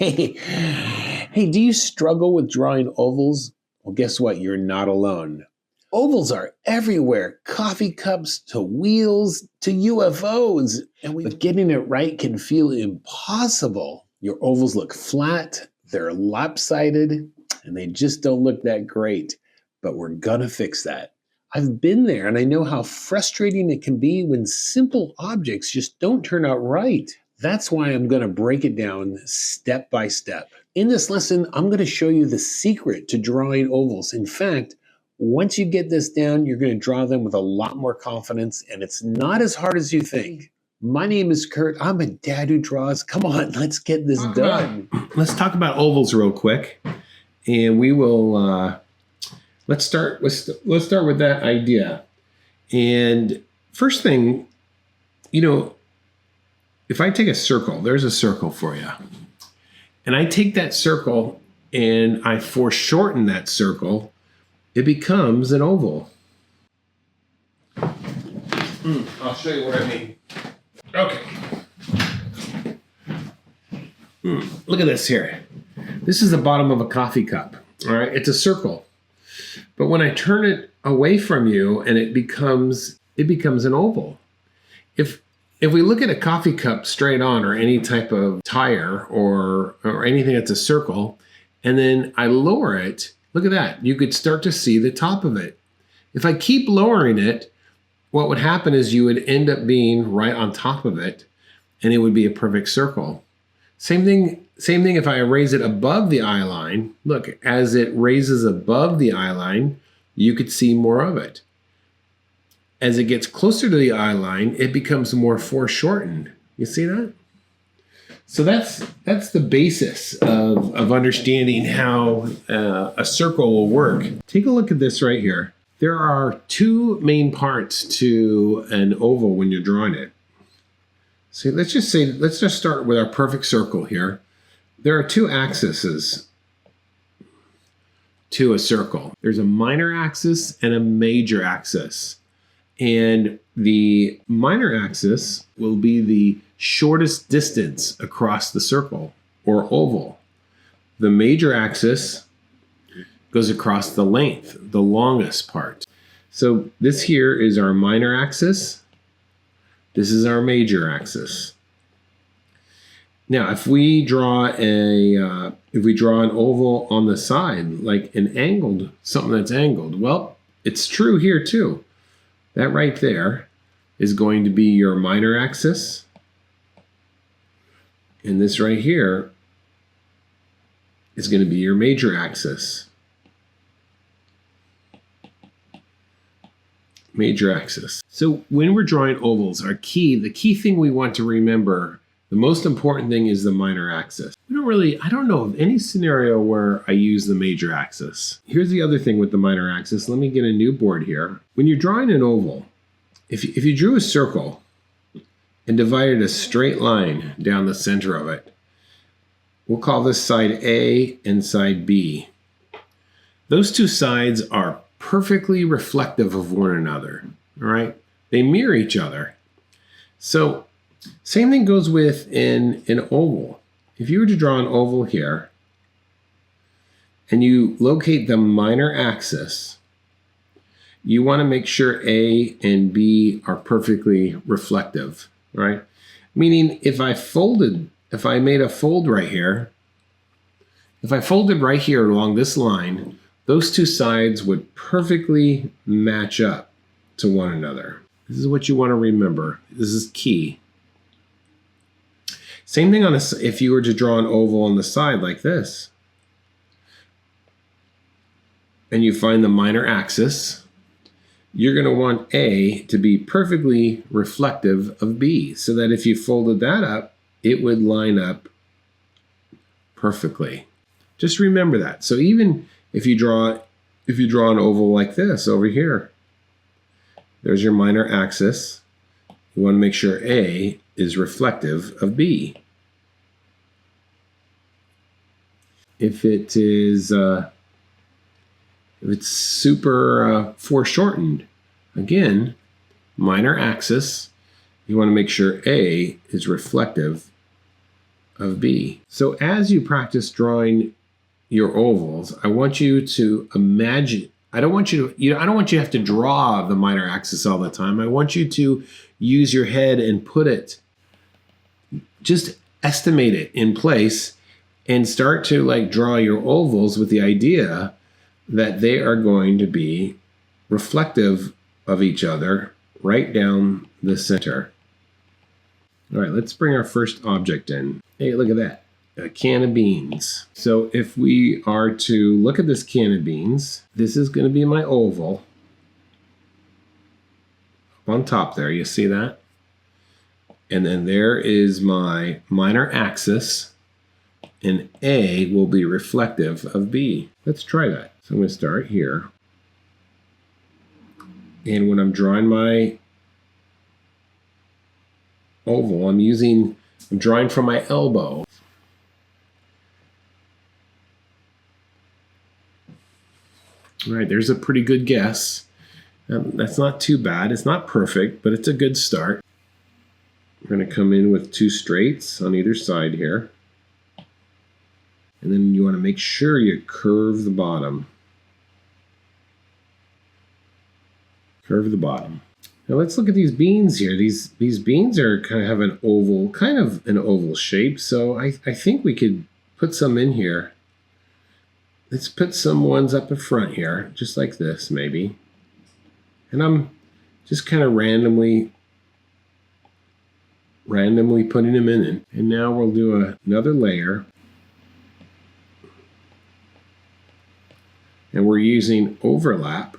Hey, do you struggle with drawing ovals? Well, guess what? You're not alone. Ovals are everywhere. Coffee cups to wheels to UFOs. But getting it right can feel impossible. Your ovals look flat, they're lopsided, and they just don't look that great. But we're gonna fix that. I've been there and I know how frustrating it can be when simple objects just don't turn out right. That's why I'm going to break it down step by step. In this lesson, I'm going to show you the secret to drawing ovals. In fact, once you get this down, you're going to draw them with a lot more confidence, and it's not as hard as you think. My name is Kurt. I'm a dad who draws. Come on, let's get this done. Let's talk about ovals real quick, and we will. Let's start with that idea. And first thing, if I take a circle, there's a circle for you. And I take that circle and I foreshorten that circle, it becomes an oval. I'll show you what I mean. Okay. Look at this here. This is the bottom of a coffee cup. All right, it's a circle. But when I turn it away from you and it becomes an oval. If we look at a coffee cup straight on, or any type of tire or anything that's a circle, and then I lower it, look at that. You could start to see the top of it. If I keep lowering it, what would happen is you would end up being right on top of it, and it would be a perfect circle. Same thing if I raise it above the eye line. Look, as it raises above the eye line, you could see more of it. As it gets closer to the eye line, it becomes more foreshortened. You see that? So that's the basis of understanding how a circle will work. Take a look at this right here. There are two main parts to an oval when you're drawing it. So let's just start with our perfect circle here. There are two axes to a circle. There's a minor axis and a major axis. And the minor axis will be the shortest distance across the circle or oval. The major axis goes across the length, the longest part. So this here is our minor axis. This is our major axis. Now, if we draw an oval on the side, like something that's angled, well, it's true here too. That right there is going to be your minor axis. And this right here is going to be your major axis. Major axis. So when we're drawing ovals, the key thing we want to remember, the most important thing is the minor axis. I don't know of any scenario where I use the major axis. Here's the other thing with the minor axis. Let me get a new board here. When you're drawing an oval, if you drew a circle and divided a straight line down the center of it, we'll call this side A and side B. Those two sides are perfectly reflective of one another, all right? They mirror each other. So same thing goes with an oval. If you were to draw an oval here and you locate the minor axis, you want to make sure A and B are perfectly reflective, right? Meaning if I made a fold right here, if I folded right here along this line, those two sides would perfectly match up to one another. This is what you want to remember. This is key. Same thing if you were to draw an oval on the side like this, and you find the minor axis, you're going to want A to be perfectly reflective of B, so that if you folded that up, it would line up perfectly. Just remember that. So even if you draw an oval like this over here, there's your minor axis. You want to make sure A is reflective of B. If it's super foreshortened, again, minor axis, you want to make sure A is reflective of B. So as you practice drawing your ovals, I want you to imagine, I don't want you to have to draw the minor axis all the time. I want you to use your head and put it, just estimate it in place and start to like draw your ovals with the idea that they are going to be reflective of each other right down the center. All right, let's bring our first object in. Hey, look at that, a can of beans. So if we are to look at this can of beans, this is going to be my oval. On top there, you see that? And then there is my minor axis, and A will be reflective of B. Let's try that. So I'm going to start here. And when I'm drawing my oval, I'm drawing from my elbow. All right, there's a pretty good guess. That's not too bad. It's not perfect, but it's a good start. We're going to come in with 2 straights on either side here. And then you want to make sure you curve the bottom. Curve the bottom. Now let's look at these beans here. These beans are kind of an oval shape. So I think we could put some in here. Let's put some ones up in front here, just like this maybe. And I'm just kind of randomly putting them in. And now we'll do another layer. And we're using overlap.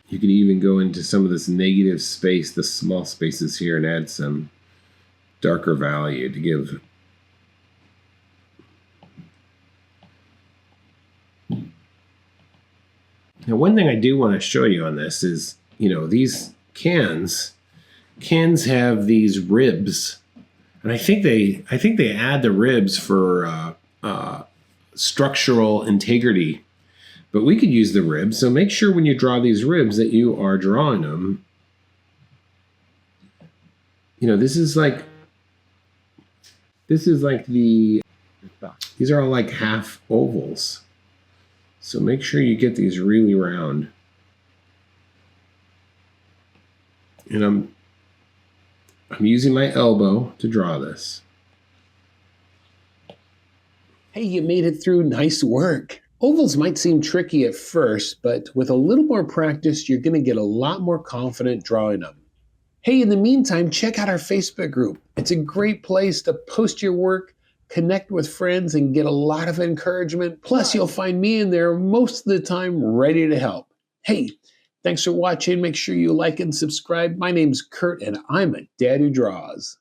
You could even go into some of this negative space, the small spaces here, and add some darker value to give. Now, one thing I do want to show you on this is, these cans have these ribs, and I think they add the ribs for structural integrity. But we could use the ribs, so make sure when you draw these ribs that you are drawing them. These are all like half ovals. So make sure you get these really round. And I'm using my elbow to draw this. Hey, you made it through. Nice work. Ovals might seem tricky at first, but with a little more practice, you're going to get a lot more confident drawing them. Hey, in the meantime, check out our Facebook group. It's a great place to post your work, connect with friends, and get a lot of encouragement. Plus, you'll find me in there most of the time ready to help. Hey, thanks for watching. Make sure you like and subscribe. My name's Kurt, and I'm a dad who draws.